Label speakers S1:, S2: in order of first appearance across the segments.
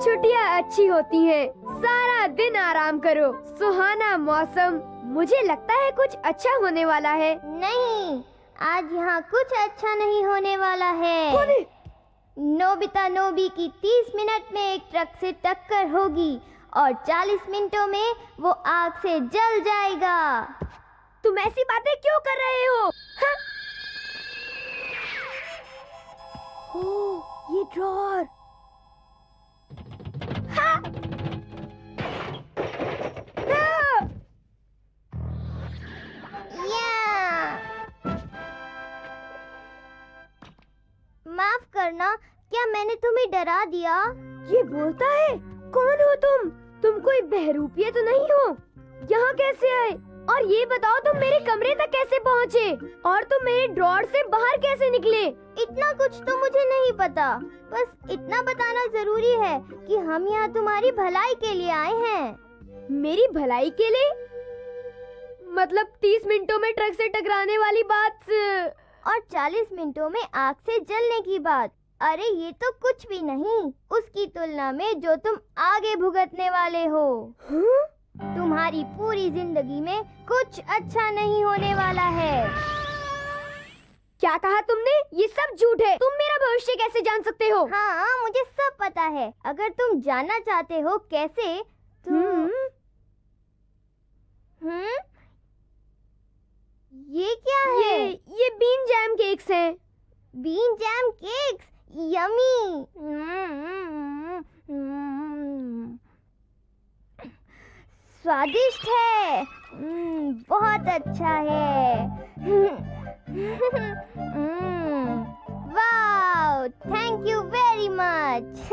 S1: छुट्टियाँ अच्छी होती हैं। सारा दिन आराम करो, सुहाना मौसम। मुझे लगता है कुछ अच्छा होने वाला है।
S2: नहीं, आज यहाँ कुछ अच्छा नहीं होने वाला है। नोबिता नोबी की 30 मिनट में एक ट्रक से टक्कर होगी और 40 मिनटों में वो आग से जल जाएगा।
S1: तुम ऐसी बातें क्यों कर रहे हो? हाँ? ओह, ये ड्रॉअर। हाँ? हाँ?
S2: माफ करना, क्या मैंने तुम्हें डरा दिया?
S1: ये बोलता है? कौन हो तुम? तुम कोई बहरूपिया तो नहीं हो? यहाँ कैसे आए? और ये बताओ तुम मेरे कमरे तक कैसे पहुँचे? और तुम मेरे ड्रॉअर से बाहर कैसे निकले?
S2: इतना कुछ तो मुझे नहीं पता। बस इतना बताना जरूरी है कि हम यहाँ तुम्हारी भलाई के लिए आए हैं।
S1: मेरी भलाई के लिए? मतलब 30 मिनटों में ट्रक से टकराने वाली बात
S2: और 40 मिनटों में आग से जलने की बात। अरे ये तो कुछ भी नहीं उसकी तुलना में जो तुम आगे भुगतने वाले हो।
S1: हाँ?
S2: तुम्हारी पूरी जिंदगी में कुछ अच्छा नहीं होने वाला है।
S1: क्या कहा तुमने? ये सब झूठ है। तुम मेरा भविष्य कैसे जान सकते हो?
S2: हाँ, मुझे सब पता है। अगर तुम जानना चाहते हो कैसे तो ये क्या है?
S1: ये बीन जैम केक्स हैं।
S2: Bean jam cakes, yummy. स्वादिष्ट है। बहुत अच्छा है। Wow, thank you very much.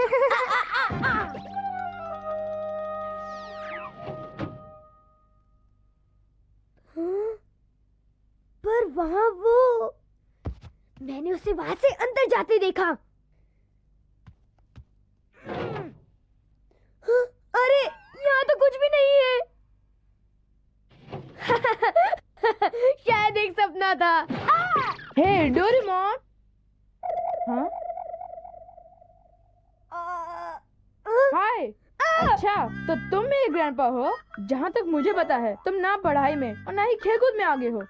S1: पर वहाँ वो, मैंने उसे वहाँ से अंदर जाते देखा। हाँ, अरे यहाँ तो कुछ भी नहीं है। शायद एक सपना था।
S3: हे डोरेमोन। हाँ? हाय। अच्छा, तो तुम मेरे ग्रैंडपा हो? जहाँ तक मुझे पता है तुम ना पढ़ाई में और ना ही खेलकूद में आगे हो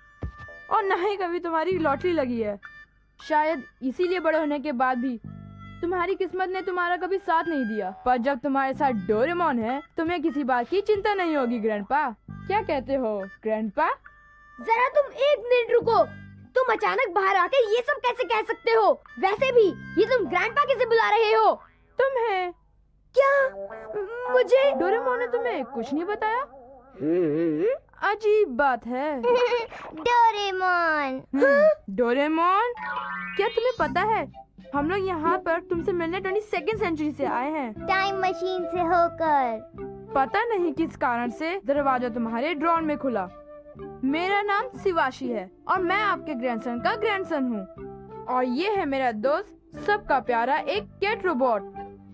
S3: और ना ही कभी तुम्हारी लॉटरी लगी है। शायद इसीलिए बड़े होने के बाद भी तुम्हारी किस्मत ने तुम्हारा कभी साथ नहीं दिया। पर जब तुम्हारे साथ डोरेमोन है तुम्हें किसी बात की चिंता नहीं होगी ग्रैंडपा। क्या कहते हो ग्रैंडपा?
S1: जरा तुम एक मिनट रुको। तुम अचानक बाहर आके ये सब कैसे कह सकते हो? वैसे भी ये तुम ग्रैंडपा कैसे बुला रहे हो?
S3: तुम्हें
S1: क्या? मुझे
S3: डोरेमोन ने तुम्हें कुछ नहीं बताया? अजीब बात है।
S2: डोरेमोन।
S3: डोरेमोन, क्या तुम्हें पता है हम लोग यहाँ पर तुमसे मिलने 22वीं सेंचुरी से आए हैं,
S2: टाइम मशीन से होकर।
S3: पता नहीं किस कारण से दरवाजा तुम्हारे ड्रॉन में खुला। मेरा नाम शिवाशी है और मैं आपके ग्रैंडसन का ग्रैंडसन हूँ और ये है मेरा दोस्त सबका प्यारा एक कैट रोबोट।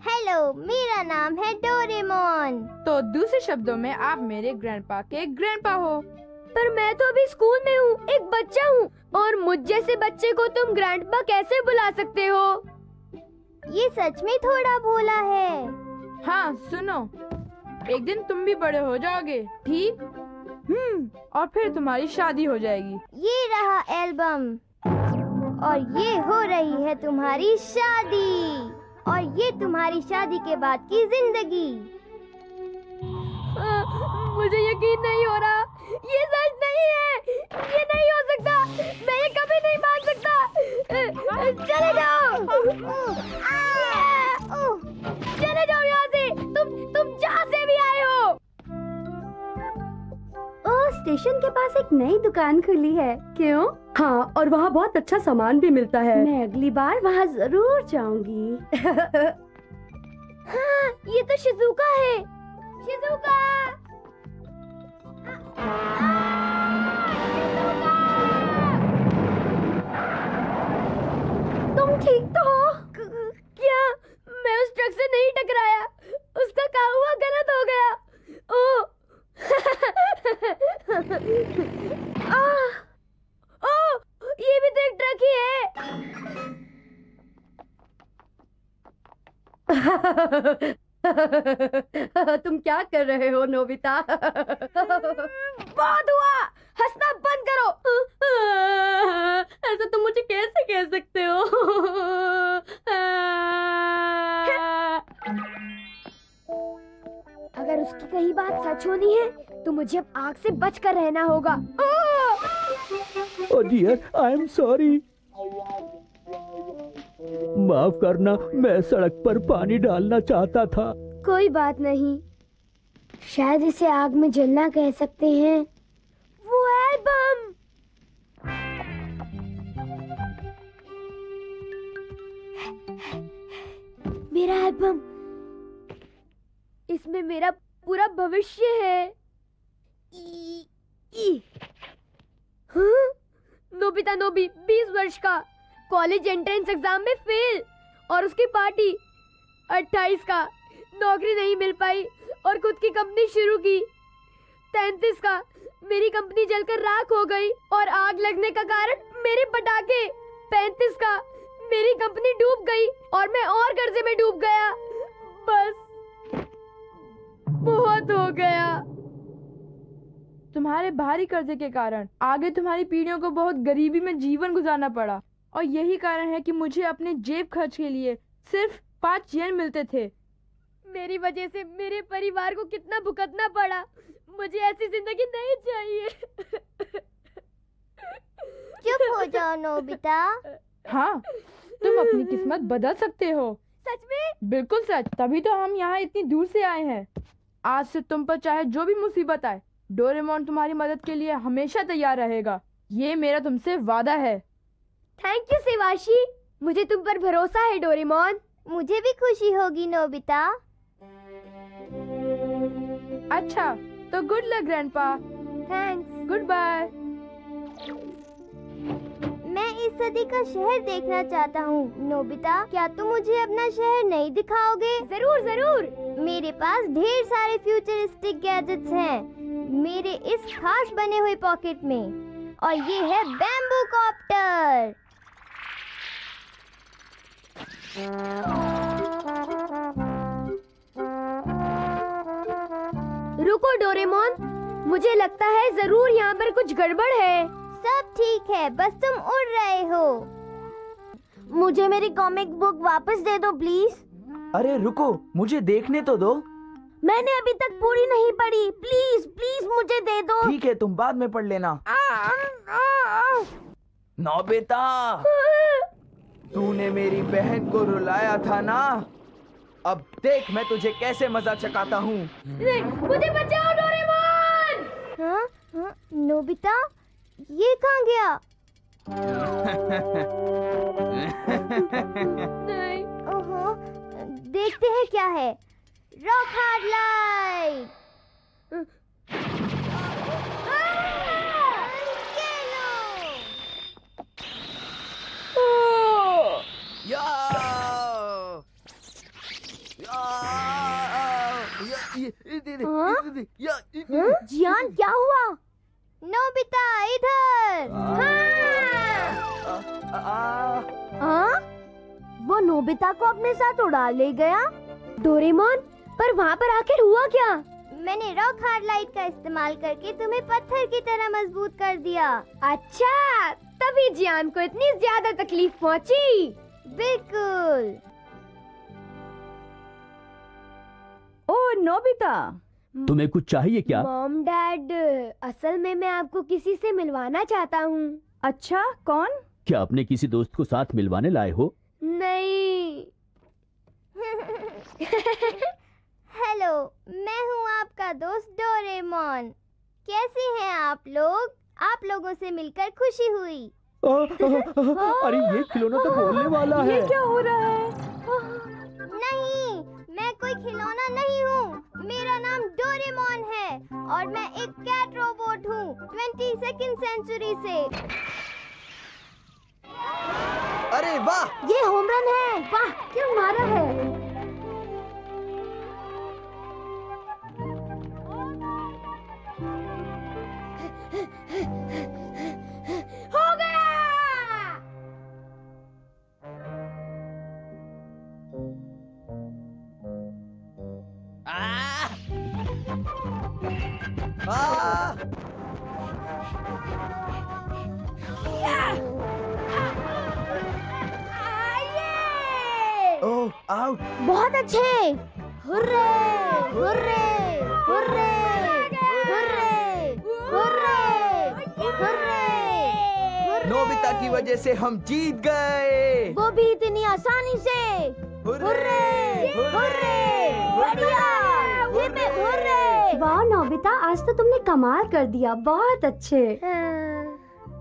S2: हेलो, मेरा नाम है डोरेमोन।
S3: तो दूसरे शब्दों में आप मेरे ग्रैंडपा के ग्रैंडपा हो।
S1: पर मैं तो अभी स्कूल में हूँ, एक बच्चा हूँ, और मुझ जैसे बच्चे को तुम ग्रैंडपा कैसे बुला सकते हो?
S2: ये सच में थोड़ा भोला है।
S3: हाँ सुनो, एक दिन तुम भी बड़े हो जाओगे, ठीक? और फिर तुम्हारी शादी हो जाएगी।
S2: ये रहा एल्बम और ये हो रही है तुम्हारी शादी और ये तुम्हारी शादी के बाद की जिंदगी।
S1: मुझे यकीन नहीं हो रहा। ये सच नहीं है। ये नहीं हो सकता। मैं ये कभी नहीं मान सकता। चले जाओ। चले जाओ यहाँ से। तुम जहाँ से भी आए हो।
S4: स्टेशन के पास एक नई दुकान खुली है। क्यों? हाँ, और वहाँ बहुत अच्छा सामान भी मिलता है। मैं अगली बार वहाँ जरूर जाऊंगी।
S1: हाँ, ये तो शिजुका है। शिजुका।
S4: तुम ठीक तो हो?
S1: क्या? मैं उस ट्रक से नहीं टकराया। उसका कहा हुआ गलत हो गया। ओह। ओह, ये भी तो एक ट्रक ही है।
S4: तुम क्या कर रहे हो नोबिता?
S1: बहुत हुआ, हंसना बंद करो।
S4: ऐसा तुम मुझे कैसे कह सकते हो?
S1: अगर उसकी कही बात सच होनी है तो मुझे अब आग से बचकर रहना होगा।
S5: ओ डियर, आई एम सॉरी। माफ करना, मैं सड़क पर पानी डालना चाहता था।
S1: कोई बात नहीं, शायद इसे आग में जलना कह सकते हैं। वो एल्बम! मेरा एल्बम, इसमें मेरा पूरा भविष्य है। हाँ? नोबिता नोबी 20 वर्ष का, कॉलेज एंट्रेंस एग्जाम में फेल, और उसकी पार्टी 28 का, नौकरी नहीं मिल पाई और खुद की कंपनी शुरू की। 33 का, मेरी कंपनी जलकर राख हो गई और आग लगने का कारण मेरे पटाखे। 35 का, मेरी कंपनी डूब गई और मैं और कर्जे में डूब गया। बस बहुत हो गया।
S3: तुम्हारे भारी कर्जे के कारण आगे तुम्हारी पीढ़ियों को बहुत गरीबी में जीवन गुजारना पड़ा, और यही कारण है कि मुझे अपने जेब खर्च के लिए सिर्फ 5 येन मिलते थे।
S1: मेरी वजह से मेरे परिवार को कितना भुगतना पड़ा। मुझे ऐसी जिंदगी नहीं चाहिए।
S2: चुप हो जाओ नोबिता।
S3: हाँ, तुम अपनी किस्मत बदल सकते हो।
S1: सच में?
S3: बिल्कुल सच, तभी तो हम यहाँ इतनी दूर से आए हैं। आज से तुम पर चाहे जो भी मुसीबत आए, डोरेमोन तुम्हारी मदद के लिए हमेशा तैयार रहेगा। ये मेरा तुमसे वादा है।
S1: थैंक यू सेवाशी, मुझे तुम पर भरोसा है डोरेमोन।
S2: मुझे भी खुशी होगी नोबिता।
S3: अच्छा, तो good luck grandpa.
S1: Thanks.
S3: Goodbye.
S2: मैं इस सदी का शहर देखना चाहता हूँ। नोबिता, क्या तुम मुझे अपना शहर नहीं दिखाओगे?
S1: जरूर जरूर।
S2: मेरे पास ढेर सारे फ्यूचरिस्टिक गैजेट्स हैं मेरे इस खास बने हुए पॉकेट में, और ये है बैम्बू कॉप्टर।
S1: रुको डोरेमोन, मुझे लगता है जरूर यहाँ पर कुछ गड़बड़ है।
S2: सब ठीक है, बस तुम उड़ रहे हो। मुझे मेरी कॉमिक बुक वापस दे दो प्लीज।
S6: अरे रुको, मुझे देखने तो दो।
S2: मैंने अभी तक पूरी नहीं पढ़ी। प्लीज प्लीज मुझे दे दो।
S6: ठीक है, तुम बाद में पढ़ लेना। नोबिता, तूने मेरी बहन को रुलाया था ना? अब देख मैं तुझे कैसे मजा चकाता हूँ।
S1: नहीं, मुझे बचाओ डोरेमोन!
S2: हाँ? हाँ? नोबिता, ये कहाँ गया?
S1: नहीं।
S2: ओहो, देखते हैं क्या है। Rock hard light.
S6: या!
S1: जियान, क्या हुआ?
S2: नोबिता इधर।
S1: हाँ? वो नोबिता को अपने साथ उड़ा ले गया? डोरेमोन, पर वहाँ पर आखिर हुआ क्या?
S2: मैंने रॉक हार्ड लाइट का इस्तेमाल करके तुम्हें पत्थर की तरह मजबूत कर दिया।
S1: अच्छा, तभी जियान को इतनी ज्यादा तकलीफ पहुँची।
S2: बिल्कुल।
S4: ओ नोबिता,
S5: तुम्हें कुछ चाहिए क्या?
S1: मॉम डैड, असल में मैं आपको किसी से मिलवाना चाहता हूँ।
S4: अच्छा कौन?
S5: क्या अपने किसी दोस्त को साथ मिलवाने लाए हो?
S1: नहीं।
S2: हेलो, मैं हूँ आपका दोस्त डोरेमोन। कैसे हैं आप लोग? आप लोगों से मिलकर खुशी हुई।
S5: अरे ये खिलौना तो बोलने वाला है।
S4: ये क्या हो रहा है?
S2: नहीं, मैं कोई खिलौना नहीं हूँ। मेरा नाम डोरेमोन है और मैं एक कैट रोबोट हूँ 22nd सेंचुरी से।
S6: अरे वाह!
S2: ये होम रन है।
S4: वाह, क्या मारा है!
S1: हो गया!
S2: बहुत अच्छे। Hurray hurray hurray hurray hurray hurray.
S6: Nobita की वजह से हम जीत गए।
S2: वो भी इतनी आसानी से। हुर्रे हुर्रे बढ़िया। हुर्रे।
S4: वाह नोबिता, आज तो तुमने कमाल कर दिया, बहुत अच्छे।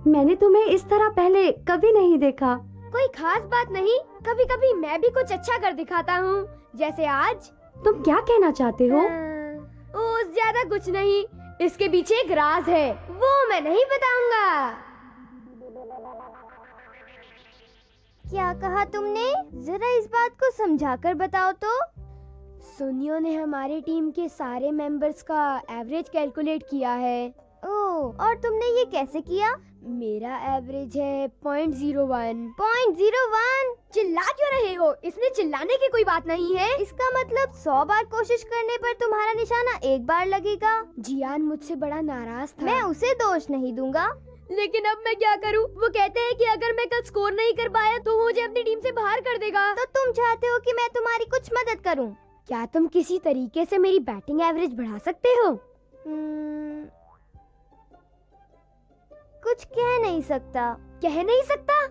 S4: मैंने तुम्हें इस तरह पहले कभी नहीं देखा।
S1: कोई खास बात नहीं, कभी कभी मैं भी कुछ अच्छा कर दिखाता हूँ, जैसे आज।
S4: तुम क्या कहना चाहते हो?
S1: ओ ज्यादा कुछ नहीं, इसके पीछे एक राज है, वो मैं नहीं बताऊंगा।
S2: क्या कहा तुमने? जरा इस बात को समझाकर बताओ तो।
S1: सुनियो ने हमारी टीम के सारे मेंबर्स का एवरेज कैलकुलेट किया है।
S2: ओह, और तुमने ये कैसे किया?
S1: मेरा एवरेज है 0.01।
S2: 0.01?
S1: चिल्ला क्यों रहे हो? इसमें चिल्लाने की कोई बात नहीं है।
S2: इसका मतलब 100 बार कोशिश करने पर तुम्हारा निशाना एक बार लगेगा।
S1: जियान मुझसे बड़ा नाराज था।
S2: मैं उसे दोष नहीं दूंगा।
S1: लेकिन अब मैं क्या करूं? वो कहते हैं कि अगर मैं कल स्कोर नहीं कर पाया तो मुझे अपनी टीम से बाहर कर देगा।
S2: तो तुम चाहते हो कि मैं तुम्हारी कुछ मदद करूं?
S1: क्या तुम किसी तरीके से मेरी बैटिंग एवरेज बढ़ा सकते हो?
S2: कुछ कह नहीं सकता।
S1: कह नहीं सकता?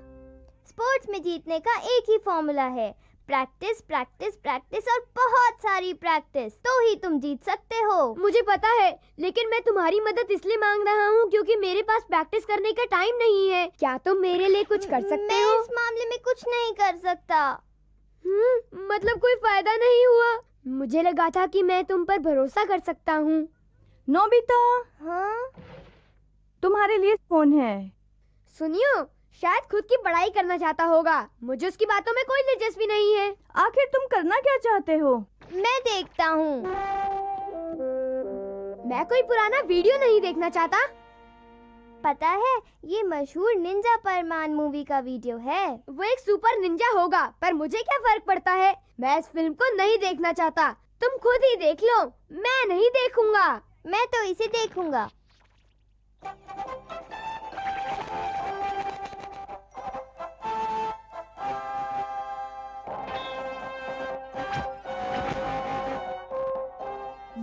S2: स्पोर्ट्स में जीतने का एक ही फॉर्मूला है, प्रैक्टिस प्रैक्टिस प्रैक्टिस और बहुत सारी प्रैक्टिस, तो ही तुम जीत सकते हो।
S1: मुझे पता है, लेकिन मैं तुम्हारी मदद इसलिए मांग रहा हूँ क्योंकि मेरे पास प्रैक्टिस करने का टाइम नहीं है। क्या तुम मेरे लिए कुछ कर सकते
S2: मैं
S1: हो?
S2: इस मामले में कुछ नहीं कर सकता।
S1: मतलब कोई फायदा नहीं हुआ? मुझे लगा था कि मैं तुम पर भरोसा कर सकता हूँ।
S3: नोबिता,
S2: हाँ?
S3: तुम्हारे लिए फोन है।
S1: सुनियो, शायद खुद की बड़ाई करना चाहता होगा। मुझे उसकी बातों में कोई दिलचस्पी नहीं है।
S3: आखिर तुम करना क्या चाहते हो?
S2: मैं देखता हूँ।
S1: मैं कोई पुराना वीडियो नहीं देखना चाहता।
S2: पता है, ये मशहूर निंजा परमान मूवी का वीडियो है।
S1: वो एक सुपर निंजा होगा, पर मुझे क्या फर्क पड़ता है? मैं इस फिल्म को नहीं देखना चाहता। तुम खुद ही देख लो, मैं नहीं देखूंगा।
S2: मैं तो इसे देखूंगा।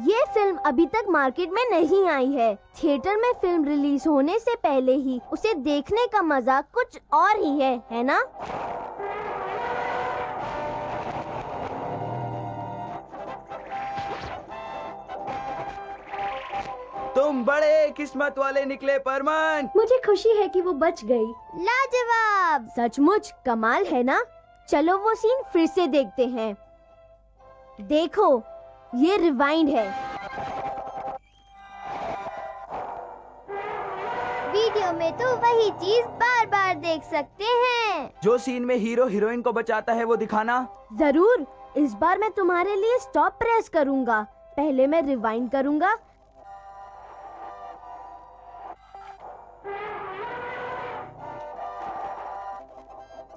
S2: ये फिल्म अभी तक मार्केट में नहीं आई है। थिएटर में फिल्म रिलीज होने से पहले ही उसे देखने का मजा कुछ और ही है ना?
S6: तुम बड़े किस्मत वाले निकले परमान।
S4: मुझे खुशी है कि वो बच गई।
S2: लाजवाब, सचमुच कमाल है ना? चलो वो सीन फिर से देखते हैं। देखो, ये रिवाइंड है। वीडियो में तो वही चीज बार बार देख सकते हैं।
S6: जो सीन में हीरो हीरोइन को बचाता है वो दिखाना।
S2: जरूर, इस बार मैं तुम्हारे लिए स्टॉप प्रेस करूंगा। पहले मैं रिवाइंड करूंगा।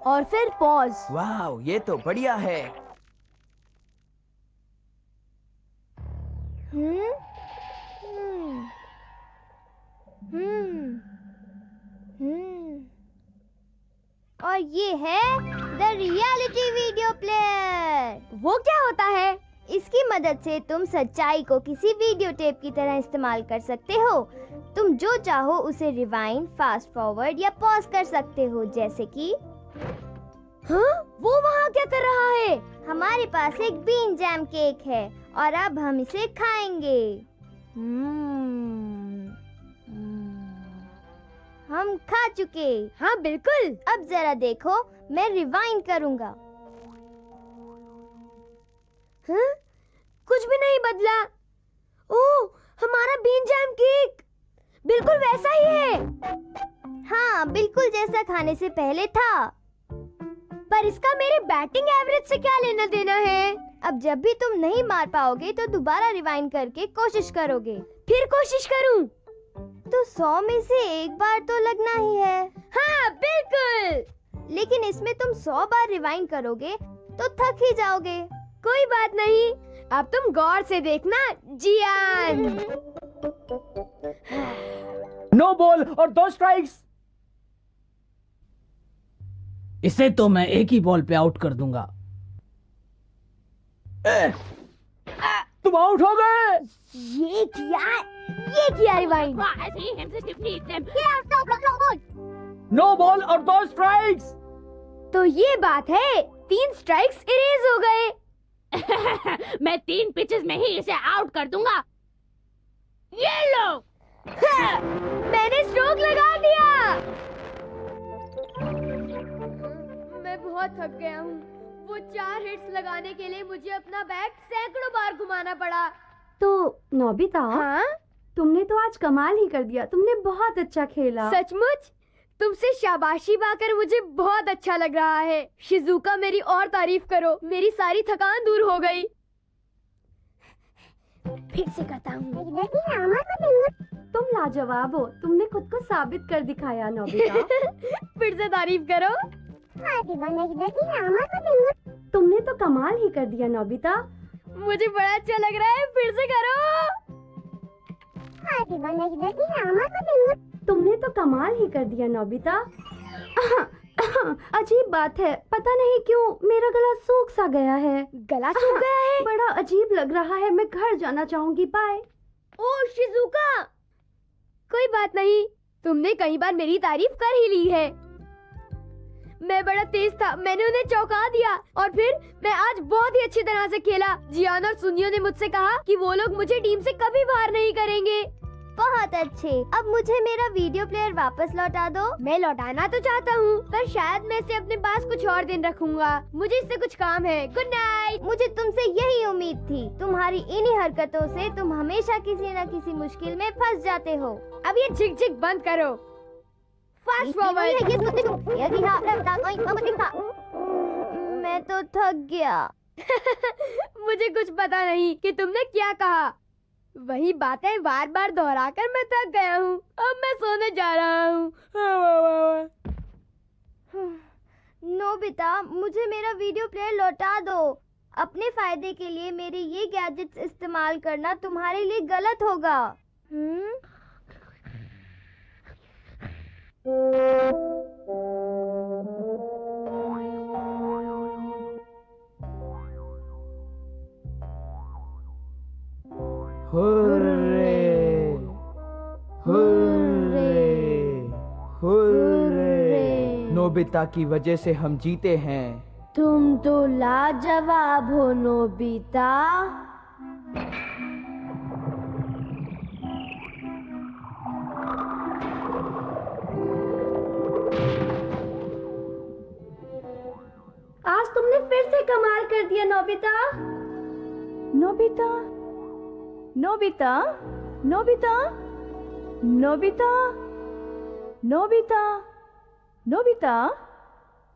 S2: और फिर पॉज।
S6: वाह, ये तो बढ़िया है।
S2: हम्म हम्म हम्म हम्म और ये है द रियलिटी वीडियो प्लेयर।
S1: वो क्या होता है?
S2: इसकी मदद से तुम सच्चाई को किसी वीडियो टेप की तरह इस्तेमाल कर सकते हो। तुम जो चाहो उसे रिवाइंड, फास्ट फॉरवर्ड या पॉज कर सकते हो। जैसे कि
S1: हाँ? वो वहाँ क्या कर रहा है?
S2: हमारे पास एक बीन जैम केक है और अब हम इसे खाएंगे। हम खा चुके।
S1: हाँ बिल्कुल।
S2: अब जरा देखो, मैं रिवाइंड करूंगा।
S1: हाँ? कुछ भी नहीं बदला। ओह, हमारा बीन जैम केक बिल्कुल वैसा ही है।
S2: हाँ, बिल्कुल जैसा खाने से पहले था।
S1: पर इसका मेरे बैटिंग एवरेज से क्या लेना देना है?
S2: अब जब भी तुम नहीं मार पाओगे तो दोबारा रिवाइंड करके कोशिश करोगे।
S1: फिर कोशिश करूं?
S2: तो 100 में से एक बार तो लगना ही है।
S1: हाँ बिल्कुल।
S2: लेकिन इसमें तुम 100 बार रिवाइंड करोगे तो थक ही जाओगे।
S1: कोई बात नहीं, अब तुम गौर से देखना जियान।
S5: नो बॉल और 2 स्ट्राइक्स। इसे तो मैं एक ही बॉल पे आउट कर दूंगा। तुम आउट हो गए।
S1: ये किया रिवाइंड।
S5: नो बॉल और 2 स्ट्राइक्स।
S1: तो ये बात है, 3 स्ट्राइक्स इरेज हो गए।
S7: मैं 3 पिचेस में ही इसे आउट कर दूंगा। ये लो।
S1: मैंने स्ट्रोक लगा दिया। मैं बहुत थक गया हूँ। वो 4 हिट्स लगाने के लिए मुझे अपना बैट सैकड़ों बार घुमाना पड़ा।
S4: तो नोबिता,
S1: हाँ?
S4: तुमने तो आज कमाल ही कर दिया। तुमने बहुत अच्छा खेला।
S1: सचमुच? तुमसे शाबाशी पाकर मुझे बहुत अच्छा लग रहा है। शिजुका, मेरी और तारीफ करो। मेरी सारी थकान दूर हो गई। फिर से करता हूँ।
S4: तुम लाजवाब हो। तुमने खुद को साबित कर दिखाया नोबिता।
S1: फिर से तारीफ करो।
S4: तुमने तो कमाल ही कर दिया नोबिता।
S1: मुझे बड़ा अच्छा लग रहा है। फिर से करो।
S4: तुमने तो कमाल ही कर दिया नोबिता। अजीब बात है, पता नहीं क्यों मेरा गला सूख सा गया है।
S1: गला सूख गया है?
S4: बड़ा अजीब लग रहा है। मैं घर जाना चाहूंगी। बाय।
S1: ओ शिजुका, कोई बात नहीं। तुमने कई बार मेरी तारीफ कर ही ली है। मैं बड़ा तेज था, मैंने उन्हें चौंका दिया और फिर मैं आज बहुत ही अच्छी तरह से खेला। जियान और सुनियो ने मुझसे कहा कि वो लोग मुझे टीम से कभी बाहर नहीं करेंगे।
S2: बहुत अच्छे। अब मुझे मेरा वीडियो प्लेयर वापस लौटा दो।
S1: मैं लौटाना तो चाहता हूँ, पर शायद मैं इसे अपने पास कुछ और दिन रखूंगा। मुझे इससे कुछ काम है। Good night.
S2: मुझे तुमसे यही उम्मीद थी। तुम्हारी इन्हीं हरकतों से तुम हमेशा किसी न किसी मुश्किल में फंस जाते हो।
S1: अब ये झिक झिक बंद करो। Fast forward.
S2: मैं तो थक गया।
S1: मुझे कुछ पता नहीं कि तुमने क्या कहा। वही बातें बार बार दोहराकर मैं थक गया हूँ। अब मैं सोने जा रहा हूँ।
S2: नोबिता, मुझे मेरा वीडियो प्लेयर लौटा दो। अपने फायदे के लिए मेरे ये गैजेट्स इस्तेमाल करना तुम्हारे लिए गलत होगा।
S6: Hurray, hurray, hurray. नोबिता की वजह से हम जीते हैं।
S1: तुम तो लाजवाब हो नोबिता।
S4: आज तुमने फिर से कमाल कर दिया Nobita.
S3: Nobita, Nobita, Nobita, Nobita, Nobita, Nobita,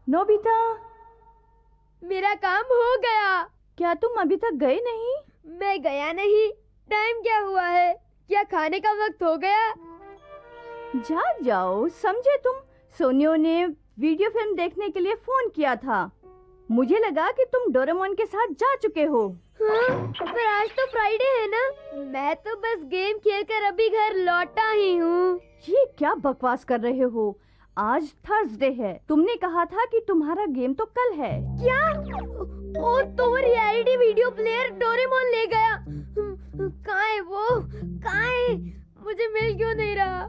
S3: Nobita.
S1: मेरा काम हो गया।
S3: क्या तुम अभी तक गए नहीं?
S1: मैं गया नहीं। टाइम क्या हुआ है? क्या खाने का वक्त हो गया?
S3: जाग जाओ, समझे तुम। सोनियो ने वीडियो फिल्म देखने के लिए फोन किया था। मुझे लगा कि तुम डोरेमोन के साथ जा चुके हो।
S1: हाँ, पर आज तो फ्राइडे है ना। मैं तो बस गेम खेलकर अभी घर लौटा ही हूँ।
S3: ये क्या बकवास कर रहे हो? आज थर्सडे है। तुमने कहा था कि तुम्हारा गेम तो कल है।
S1: क्या? ओ, तो रियलिटी वीडियो प्लेयर डोरेमोन ले गया। कहाँ है वो? कहाँ है? मुझे मिल क्यों नहीं रहा?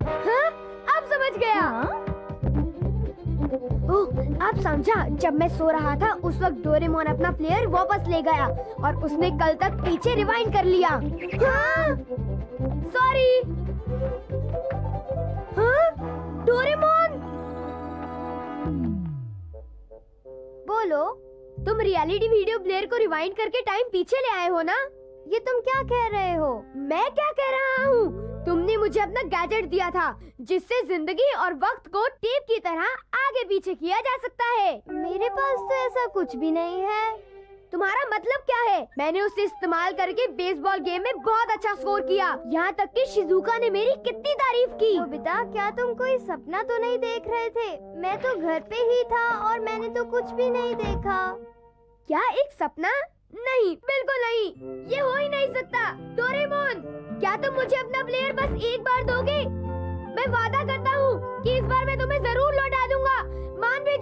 S1: हाँ? अब समझ गया। ओह, अब समझा। जब मैं सो रहा था उस वक्त डोरेमोन अपना प्लेयर वापस ले गया और उसने कल तक पीछे रिवाइंड कर लिया। हाँ? सॉरी। हाँ? डोरेमोन,
S2: बोलो।
S1: तुम रियलिटी वीडियो प्लेयर को रिवाइंड करके टाइम पीछे ले आए हो ना?
S2: ये तुम क्या कह रहे हो?
S1: मैं क्या कह रहा हूँ? तुमने मुझे अपना गैजेट दिया था जिससे जिंदगी और वक्त को टेप की तरह आगे पीछे किया जा सकता है।
S2: मेरे पास तो ऐसा कुछ भी नहीं है।
S1: तुम्हारा मतलब क्या है? मैंने उसे इस्तेमाल करके बेसबॉल गेम में बहुत अच्छा स्कोर किया। यहाँ तक कि शिजुका ने मेरी कितनी तारीफ की।
S2: नोबिता, क्या तुम कोई सपना तो नहीं देख रहे थे? मैं तो घर पे ही था और मैंने तो कुछ भी नहीं देखा।
S1: क्या एक सपना? नहीं, बिल्कुल नहीं। ये हो ही नहीं सकता। डोरेमोन, क्या तुम मुझे अपना प्लेयर बस एक बार दोगे? मैं वादा करता हूँ कि इस बार मैं तुम्हें जरूर लौटा दूंगा। मान भी